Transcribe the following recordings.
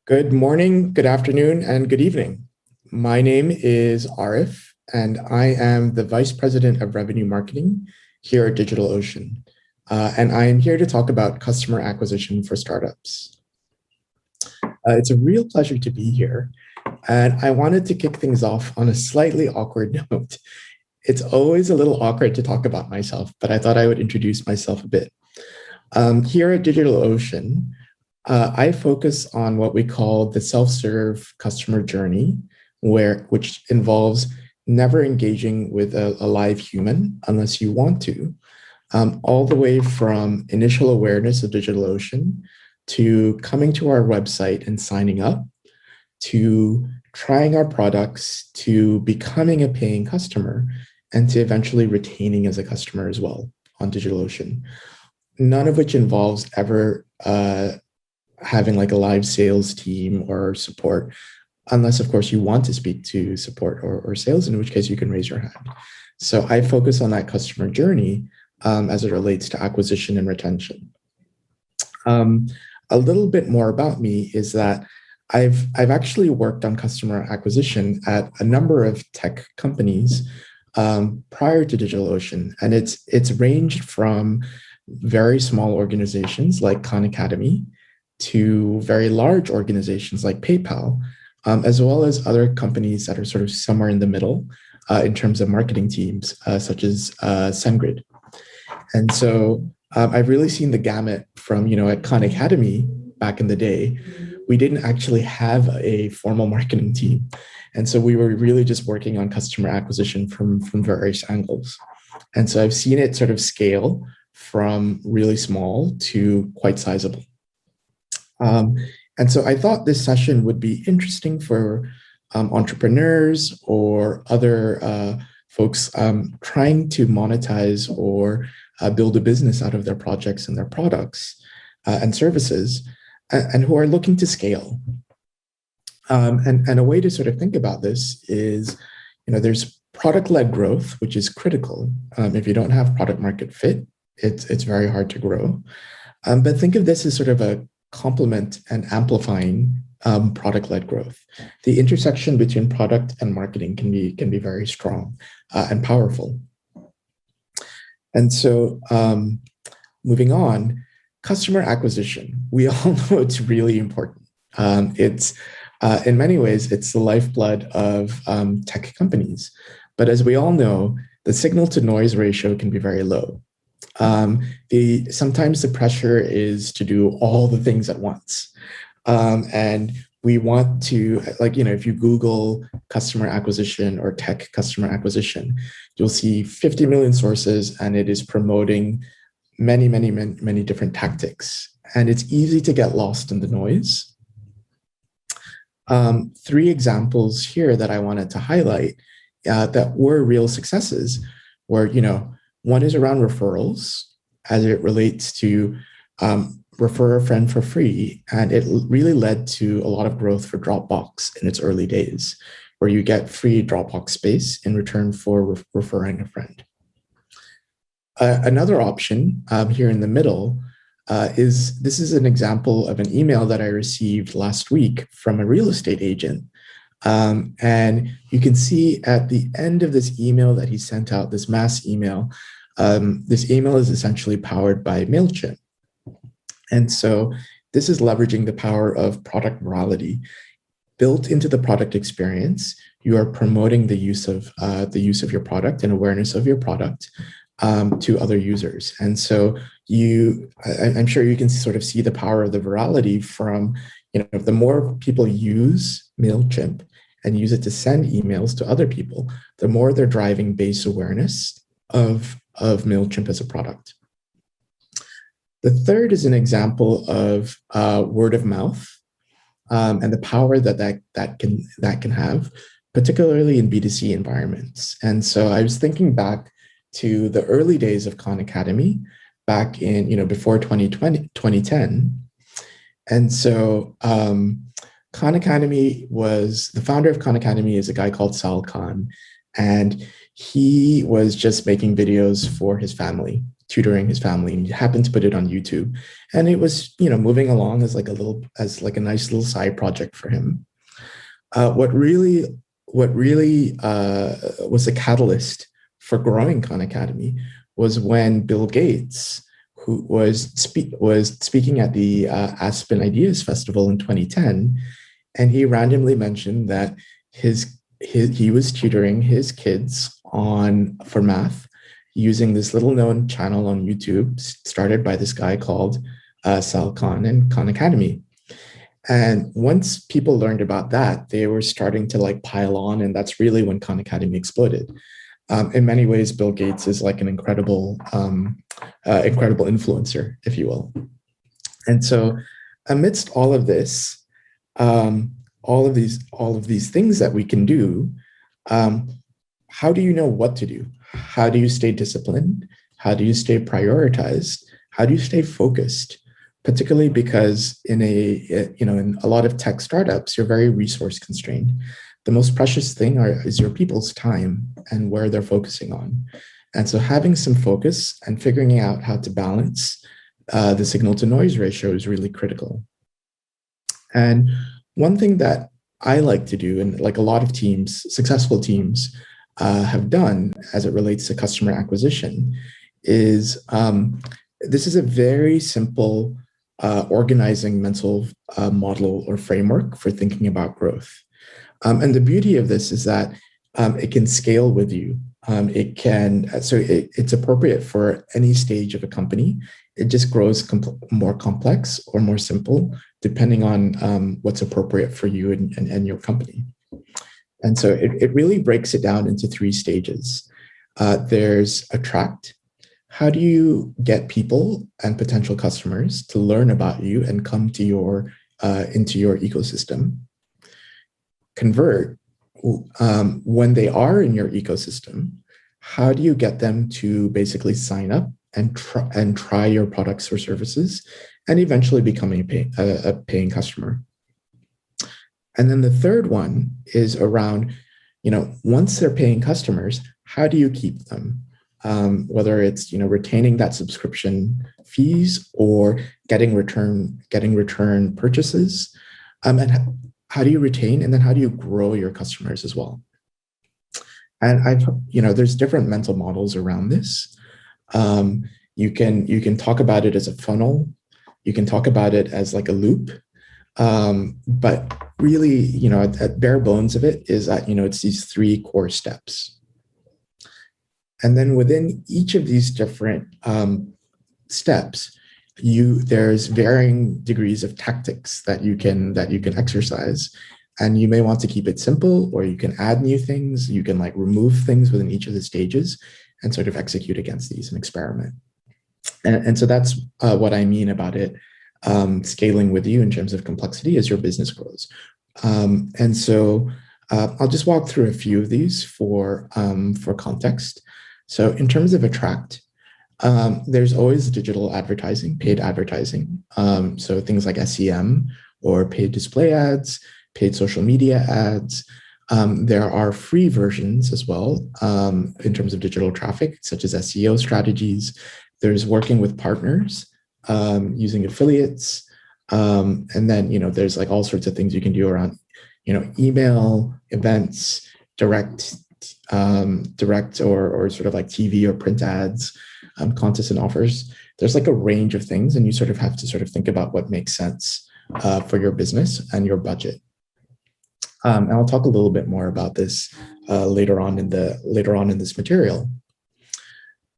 Good morning, good afternoon, and good evening. My name is Arif, and I am the Vice President of Revenue Marketing here at DigitalOcean. And I am here to talk about customer acquisition for startups. It's a real pleasure to be here. And I wanted to kick things off on a slightly awkward note. It's always a little awkward to talk about myself, but I thought I would introduce myself a bit. Here at DigitalOcean, I focus on what we call the self-serve customer journey, which involves never engaging with a live human unless you want to, all the way from initial awareness of DigitalOcean to coming to our website and signing up, to trying our products, to becoming a paying customer, and to eventually retaining as a customer as well on DigitalOcean. None of which involves ever having like a live sales team or support, unless of course you want to speak to support or sales, in which case you can raise your hand. So I focus on that customer journey as it relates to acquisition and retention. A little bit more about me is that I've actually worked on customer acquisition at a number of tech companies prior to DigitalOcean, and it's ranged from very small organizations like Khan Academy to very large organizations like PayPal, as well as other companies that are sort of somewhere in the middle in terms of marketing teams, such as SendGrid. And so I've really seen the gamut from, at Khan Academy back in the day, we didn't actually have a formal marketing team. And so we were really just working on customer acquisition from various angles. And so I've seen it sort of scale from really small to quite sizable. And so I thought this session would be interesting for entrepreneurs or other folks trying to monetize or build a business out of their projects and their products and services, and who are looking to scale. And a way to sort of think about this is, there's product-led growth, which is critical. If you don't have product market fit, it's very hard to grow. But think of this as sort of a complement and amplifying product-led growth. The intersection between product and marketing can be very strong and powerful. And so moving on, customer acquisition. We all know it's really important. It's in many ways, it's the lifeblood of tech companies. But as we all know, the signal to noise ratio can be very low. Sometimes the pressure is to do all the things at once. And we want to, if you Google customer acquisition or tech customer acquisition, you'll see 50 million sources, and it is promoting many, many, many, many different tactics. And it's easy to get lost in the noise. Three examples here that I wanted to highlight that were real successes were, one is around referrals as it relates to refer a friend for free. And it really led to a lot of growth for Dropbox in its early days, where you get free Dropbox space in return for referring a friend. Another option here in the middle this is an example of an email that I received last week from a real estate agent. And you can see at the end of this email that he sent out, this mass email, this email is essentially powered by MailChimp. And so this is leveraging the power of product virality. Built into the product experience, you are promoting the use of your product and awareness of your product to other users. And so I'm sure you can sort of see the power of the virality from, the more people use MailChimp and use it to send emails to other people, the more they're driving base awareness of MailChimp as a product. The third is an example of word of mouth and the power that can have, particularly in B2C environments. And so I was thinking back to the early days of Khan Academy back in, before 2010. And so Khan Academy the founder of Khan Academy is a guy called Sal Khan, and he was just making videos for his family. tutoring his family, and he happened to put it on YouTube, and it was moving along as like a nice little side project for him. What really was a catalyst for growing Khan Academy was when Bill Gates, who was speaking at the Aspen Ideas Festival in 2010, and he randomly mentioned that he was tutoring his kids for math using this little known channel on YouTube started by this guy called Sal Khan and Khan Academy. And once people learned about that, they were starting to like pile on, and that's really when Khan Academy exploded. In many ways, Bill Gates is like an incredible influencer, if you will. And so, amidst all of this, all of these things that we can do, how do you know what to do? How do you stay disciplined? How do you stay prioritized? How do you stay focused? Particularly because in a lot of tech startups, you're very resource constrained. The most precious thing is your people's time and where they're focusing on. And so having some focus and figuring out how to balance the signal to noise ratio is really critical. And one thing that I like to do, and like a lot of teams, successful teams, have done as it relates to customer acquisition, is this is a very simple organizing mental model or framework for thinking about growth. And the beauty of this is that it can scale with you. It's appropriate for any stage of a company. It just grows more complex or more simple, depending on what's appropriate for you and your company. And so it really breaks it down into 3 stages. There's attract. How do you get people and potential customers to learn about you and come to into your ecosystem? Convert. When they are in your ecosystem, how do you get them to basically sign up and try your products or services and eventually become a paying customer? And then the third one is around, once they're paying customers, how do you keep them? Whether it's retaining that subscription fees or getting return purchases, and how do you retain, and then how do you grow your customers as well? And there's different mental models around this. You can talk about it as a funnel. You can talk about it as like a loop. But really, at bare bones of it is that, it's these 3 core steps. And then within each of these different steps, there's varying degrees of tactics that you can exercise. And you may want to keep it simple, or you can add new things. You can like remove things within each of the stages and sort of execute against these and experiment. And so that's what I mean about it scaling with you in terms of complexity as your business grows. And so I'll just walk through a few of these for context. So in terms of attract, there's always digital advertising, paid advertising. So things like SEM or paid display ads, paid social media ads. There are free versions as well in terms of digital traffic, such as SEO strategies. There's working with partners, using affiliates. And then, there's like all sorts of things you can do around, email, events, direct or sort of like TV or print ads, contests and offers. There's like a range of things, and you sort of have to sort of think about what makes sense for your business and your budget. And I'll talk a little bit more about this later on in this material.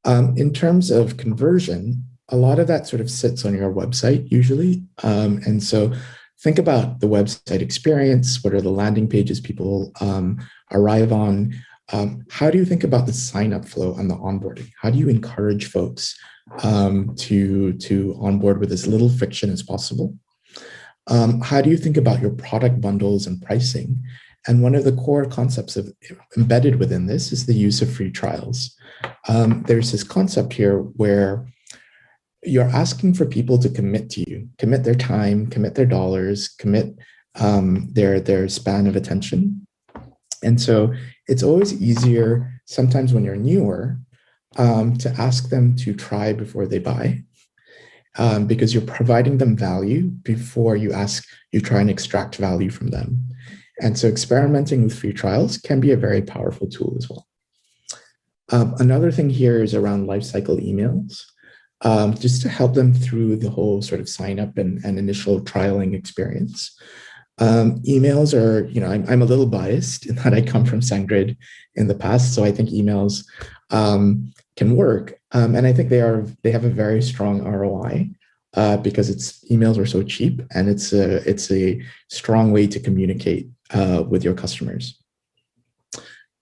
In terms of conversion, a lot of that sort of sits on your website usually. And so think about the website experience. What are the landing pages people arrive on? How do you think about the sign-up flow and the onboarding? How do you encourage folks to onboard with as little friction as possible? How do you think about your product bundles and pricing? And one of the core concepts embedded within this is the use of free trials. There's this concept here where you're asking for people to commit to you, commit their time, commit their dollars, commit their span of attention. And so it's always easier sometimes when you're newer to ask them to try before they buy, because you're providing them value before you try and extract value from them. And so experimenting with free trials can be a very powerful tool as well. Another thing here is around lifecycle emails, just to help them through the whole sort of sign up and initial trialing experience. Emails are, I'm a little biased in that I come from SendGrid in the past, so I think emails can work, and I think they have a very strong ROI because emails are so cheap, and it's a strong way to communicate with your customers.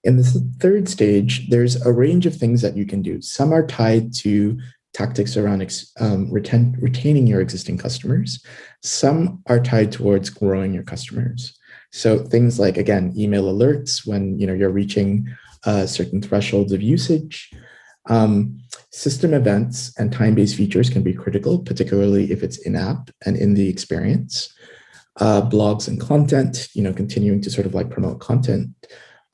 In the third stage, there's a range of things that you can do. Some are tied to tactics around retaining your existing customers. Some are tied towards growing your customers. So things like, again, email alerts when you're reaching certain thresholds of usage. System events and time-based features can be critical, particularly if it's in-app and in the experience. Blogs and content, continuing to sort of like promote content.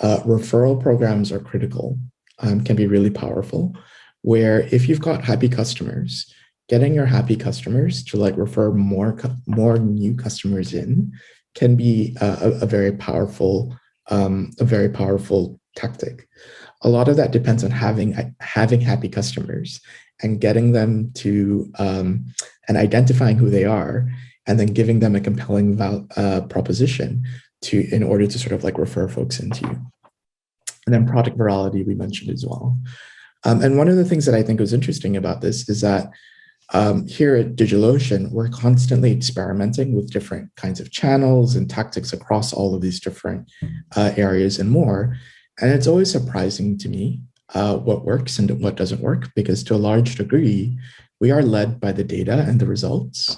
Referral programs are critical, can be really powerful, where if you've got happy customers, getting your happy customers to like refer more new customers in can be a very powerful tactic. A lot of that depends on having happy customers and getting them to and identifying who they are, and then giving them a compelling proposition in order to sort of like refer folks into you. And then product virality we mentioned as well. And one of the things that I think was interesting about this is that here at DigitalOcean, we're constantly experimenting with different kinds of channels and tactics across all of these different areas and more. And it's always surprising to me what works and what doesn't work, because to a large degree, we are led by the data and the results.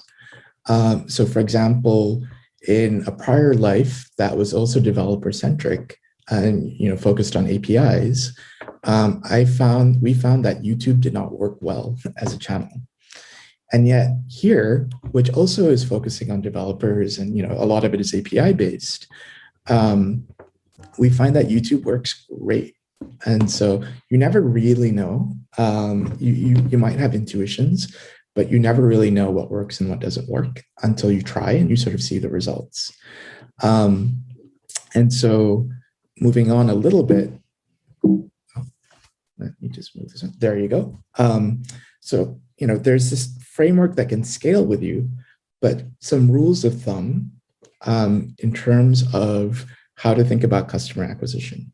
So for example, in a prior life that was also developer-centric and focused on APIs, we found that YouTube did not work well as a channel. And yet here, which also is focusing on developers and a lot of it is API based, we find that YouTube works great. And so you never really know. You might have intuitions, but you never really know what works and what doesn't work until you try and you sort of see the results. And so moving on a little bit, let me just move this on. There you go. So, there's this framework that can scale with you, but some rules of thumb in terms of how to think about customer acquisition.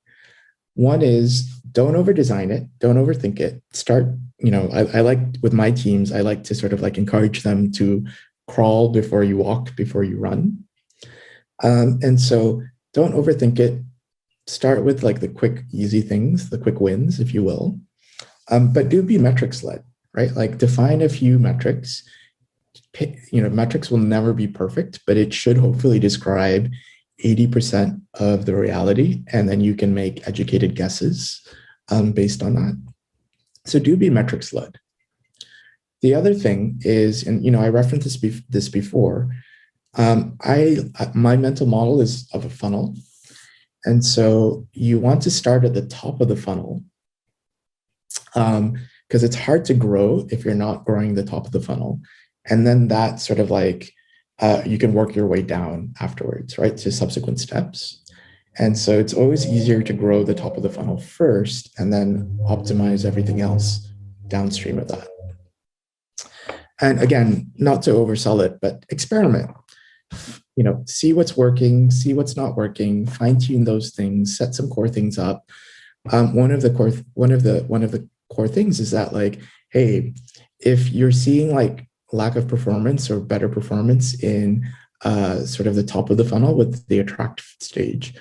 One is don't over-design it, don't overthink it. Start, I like with my teams, I like to sort of like encourage them to crawl before you walk, before you run. And so don't overthink it. Start with like the quick, easy things, the quick wins, if you will. But do be metrics led, right? Like define a few metrics. Metrics will never be perfect, but it should hopefully describe 80% of the reality, and then you can make educated guesses based on that. So do be metrics led. The other thing is, and I referenced this before, my mental model is of a funnel. And so you want to start at the top of the funnel because it's hard to grow if you're not growing the top of the funnel. And then that sort of like, you can work your way down afterwards, right, to subsequent steps. And so it's always easier to grow the top of the funnel first and then optimize everything else downstream of that. And again, not to oversell it, but experiment. See what's working, see what's not working, fine tune those things, set some core things up. One of the core things is that like, hey, if you're seeing like lack of performance or better performance in sort of the top of the funnel with the attract stage,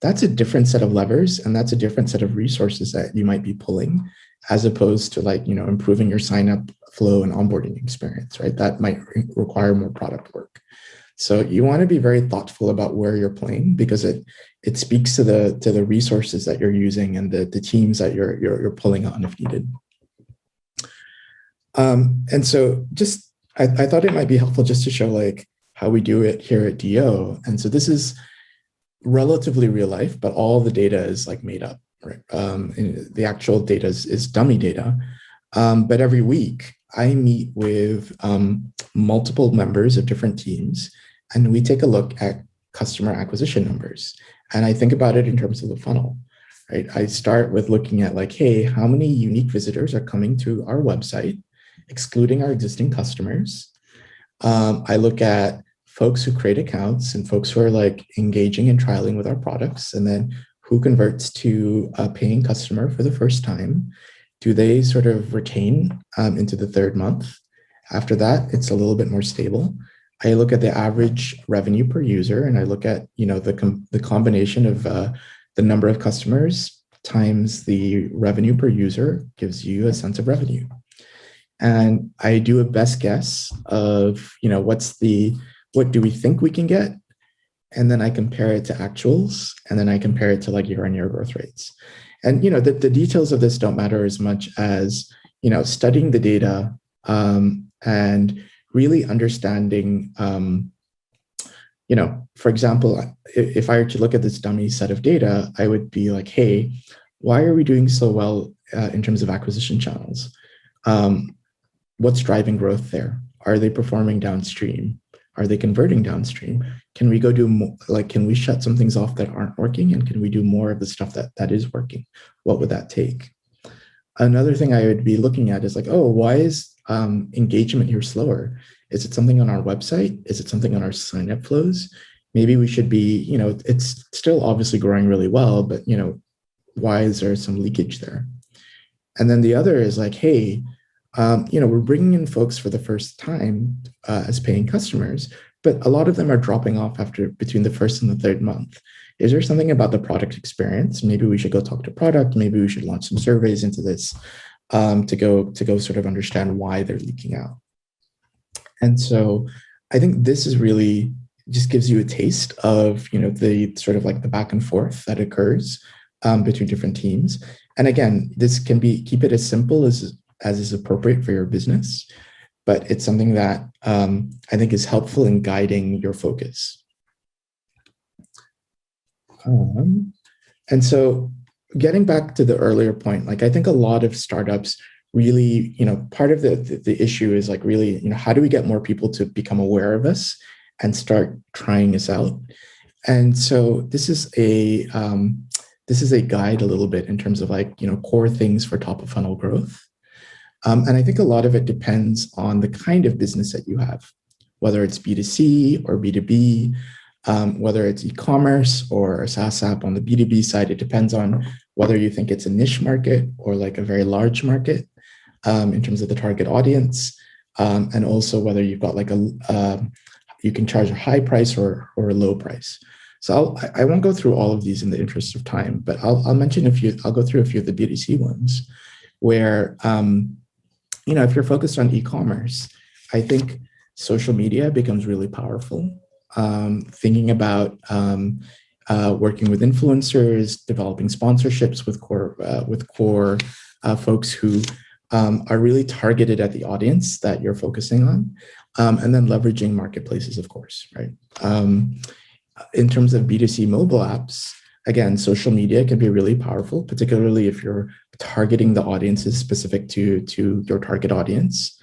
that's a different set of levers and that's a different set of resources that you might be pulling, as opposed to like improving your sign up flow and onboarding experience, right? That might require more product work. So you want to be very thoughtful about where you're playing, because it speaks to the resources that you're using and the teams that you're pulling on if needed. And so just I thought it might be helpful just to show like how we do it here at DO. And so this is relatively real life, but all the data is like made up. right? The actual data is dummy data. But every week, I meet with multiple members of different teams, and we take a look at customer acquisition numbers. And I think about it in terms of the funnel, right? I start with looking at like, hey, how many unique visitors are coming to our website, excluding our existing customers? I look at folks who create accounts and folks who are like engaging and trialing with our products, and then who converts to a paying customer for the first time. Do they sort of retain into the third month? After that, it's a little bit more stable. I look at the average revenue per user, and I look at the combination of the number of customers times the revenue per user gives you a sense of revenue. And I do a best guess of what do we think we can get, and then I compare it to actuals, and then I compare it to like year-on-year growth rates. And the details of this don't matter as much as studying the data and really understanding. For example, if I were to look at this dummy set of data, I would be like, hey, why are we doing so well in terms of acquisition channels? What's driving growth there? Are they performing downstream? Are they converting downstream? Can we go do more? Like, can we shut some things off that aren't working? And can we do more of the stuff that is working? What would that take? Another thing I would be looking at is like, oh, why is engagement here slower? Is it something on our website? Is it something on our sign-up flows? Maybe we should be, it's still obviously growing really well, but, why is there some leakage there? And then the other is like, hey, we're bringing in folks for the first time as paying customers, but a lot of them are dropping off between the first and the third month. Is there something about the product experience? Maybe we should go talk to product. Maybe we should launch some surveys into this to go sort of understand why they're leaking out. And so I think this is really just gives you a taste of the sort of like the back and forth that occurs between different teams. And again, this can keep it as simple as is appropriate for your business, but it's something that I think is helpful in guiding your focus. And so getting back to the earlier point, like I think a lot of startups really, part of the issue is like really, how do we get more people to become aware of us and start trying us out? And so this is a guide a little bit in terms of like, core things for top of funnel growth. And I think a lot of it depends on the kind of business that you have, whether it's B2C or B2B, whether it's e-commerce or a SaaS app. On the B2B side, it depends on whether you think it's a niche market or like a very large market in terms of the target audience, and also whether you've got like you can charge a high price or a low price. So I won't go through all of these in the interest of time, but I'll mention a few. I'll go through a few of the B2C ones where if you're focused on e-commerce, I think social media becomes really powerful. Thinking about working with influencers, developing sponsorships with core folks who are really targeted at the audience that you're focusing on, and then leveraging marketplaces, of course, right? In terms of B2C mobile apps, again, social media can be really powerful, particularly if you're targeting the audiences specific to your target audience.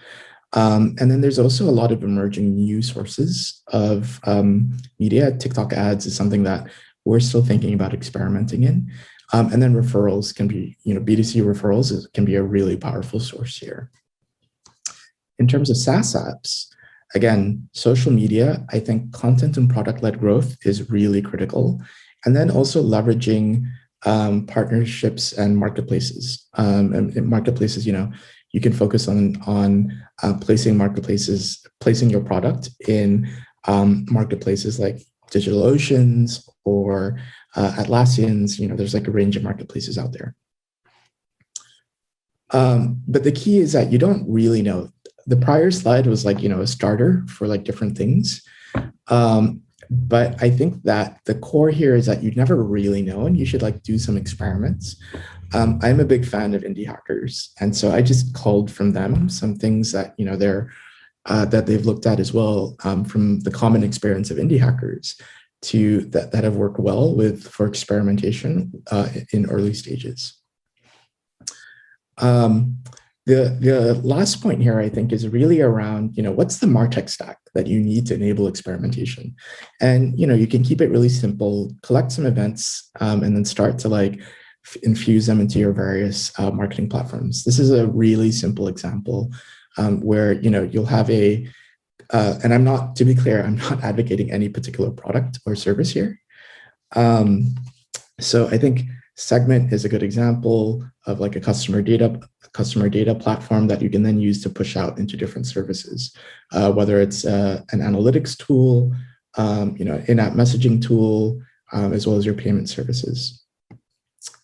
And then there's also a lot of emerging new sources of media. TikTok ads is something that we're still thinking about experimenting in. And then referrals can be, B2C referrals can be a really powerful source here. In terms of SaaS apps, again, social media, I think content and product-led growth is really critical. And then also leveraging partnerships and marketplaces. And marketplaces, you can focus on placing your product in marketplaces like DigitalOcean or Atlassian's. There's like a range of marketplaces out there. But the key is that you don't really know. The prior slide was like, a starter for like different things. But I think that the core here is that you never really know, and you should like do some experiments. I'm a big fan of indie hackers, and so I just culled from them some things that that they've looked at as well from the common experience of indie hackers that have worked well for experimentation in early stages. The last point here, I think, is really around, what's the MarTech stack that you need to enable experimentation? And, you can keep it really simple, collect some events, and then start to infuse them into your various marketing platforms. This is a really simple example where, you'll have and to be clear, I'm not advocating any particular product or service here. So I think Segment is a good example of a customer data platform that you can then use to push out into different services, whether it's an analytics tool, in-app messaging tool, as well as your payment services.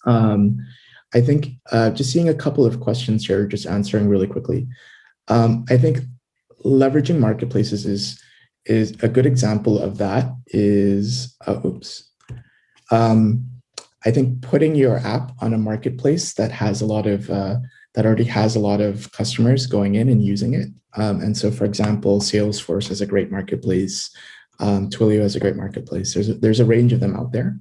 I think just seeing a couple of questions here, just answering really quickly. I think leveraging marketplaces is a good example of that. I think putting your app on a marketplace that has that already has a lot of customers going in and using it. And so, for example, Salesforce has a great marketplace. Twilio has a great marketplace. There's a range of them out there.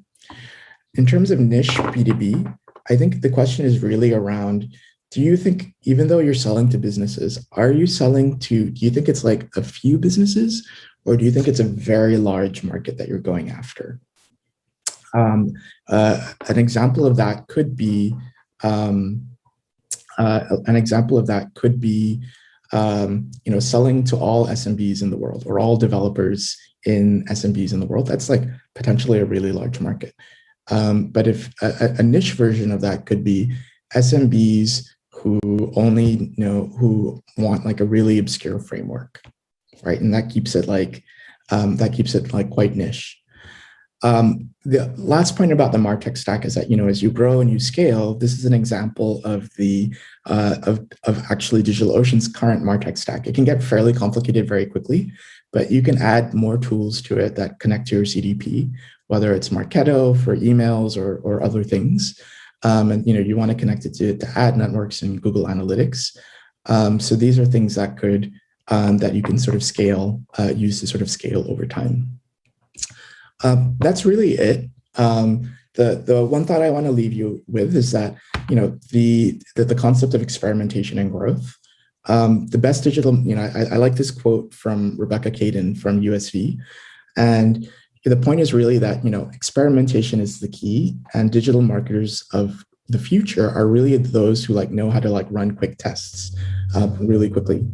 In terms of niche B2B, I think the question is really around, do you think, even though you're selling to businesses, do you think it's a few businesses, or do you think it's a very large market that you're going after? An example of that could be selling to all SMBs in the world, or all developers in SMBs in the world. That's potentially a really large market. But if a niche version of that could be SMBs who want a really obscure framework, right? And that keeps it quite niche. The last point about the MarTech stack is that, as you grow and you scale, this is an example of actually DigitalOcean's current MarTech stack. It can get fairly complicated very quickly, but you can add more tools to it that connect to your CDP, whether it's Marketo for emails or other things. And you want to connect it to ad networks and Google Analytics. So these are things that you can sort of use to sort of scale over time. That's really it. The one thought I want to leave you with is that, the concept of experimentation and growth. The best digital, I like this quote from Rebecca Caden from USV. And the point is really that, experimentation is the key, and digital marketers of the future are really those who know how to run quick tests really quickly.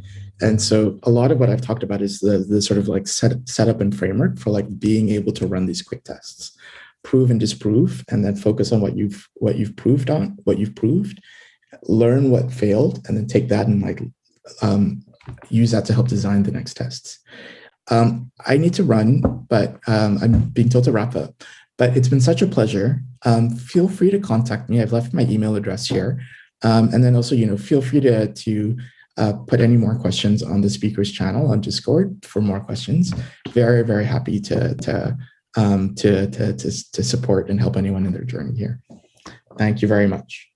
And so a lot of what I've talked about is the sort of setup and framework for being able to run these quick tests, prove and disprove, and then focus on what you've proved, learn what failed, and then take that and use that to help design the next tests. I need to run, but I'm being told to wrap up. But it's been such a pleasure. Feel free to contact me. I've left my email address here. And then also, feel free to put any more questions on the speakers channel on Discord for more questions. Very, very happy to support and help anyone in their journey here. Thank you very much.